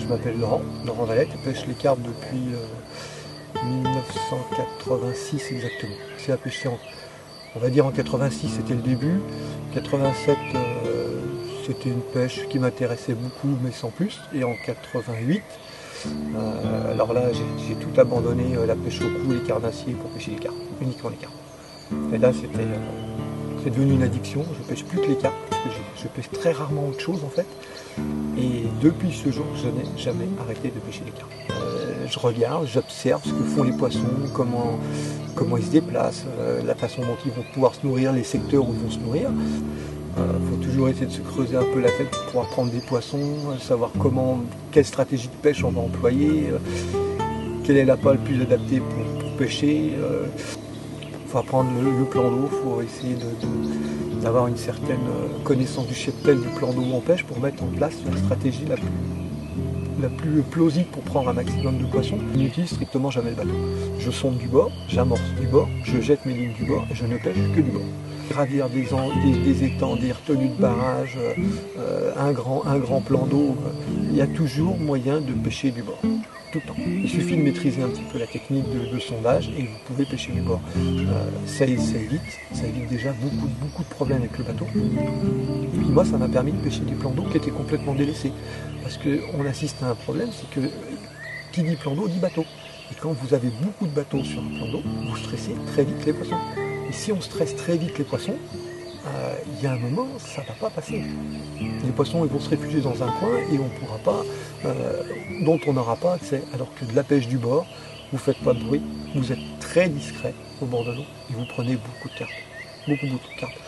Je m'appelle Laurent Valette, je pêche les carpes depuis 1986 exactement. C'est à pêcher on va dire en 86 c'était le début, 87 c'était une pêche qui m'intéressait beaucoup mais sans plus, et en 88, alors là j'ai tout abandonné, la pêche au cou, les carnassiers pour pêcher les carpes, uniquement les carpes. Et là c'est devenu une addiction, je pêche plus que les carpes, parce que je pêche très rarement autre chose en fait. Et depuis ce jour, je n'ai jamais arrêté de pêcher les carpes. Je regarde, j'observe ce que font les poissons, comment ils se déplacent, la façon dont ils vont pouvoir se nourrir, les secteurs où ils vont se nourrir. Il faut toujours essayer de se creuser un peu la tête pour pouvoir prendre des poissons, savoir quelle stratégie de pêche on va employer, quel est l'appât le plus adapté pour pêcher. Il faut apprendre le plan d'eau, il faut essayer d'avoir une certaine connaissance du cheptel du plan d'eau où on pêche pour mettre en place la stratégie la plus plausible pour prendre un maximum de poissons. Je n'utilise strictement jamais le bateau. Je sonde du bord, j'amorce du bord, je jette mes lignes du bord et je ne pêche que du bord. Gravir des étangs, des retenues de barrage, un grand plan d'eau, il y a toujours moyen de pêcher du bord. Tout le temps. Il suffit de maîtriser un petit peu la technique de sondage et vous pouvez pêcher du bord. Ça évite déjà beaucoup de problèmes avec le bateau. Et puis moi, ça m'a permis de pêcher des plans d'eau qui étaient complètement délaissés. Parce qu'on assiste à un problème, c'est que qui dit plan d'eau dit bateau. Et quand vous avez beaucoup de bateaux sur un plan d'eau, vous stressez très vite les poissons. Et si on stresse très vite les poissons, il y a un moment, ça ne va pas passer. Les poissons ils vont se réfugier dans un coin et dont on n'aura pas accès. Alors que de la pêche du bord, vous ne faites pas de bruit, vous êtes très discret au bord de l'eau et vous prenez beaucoup de carpes. Beaucoup de carpes.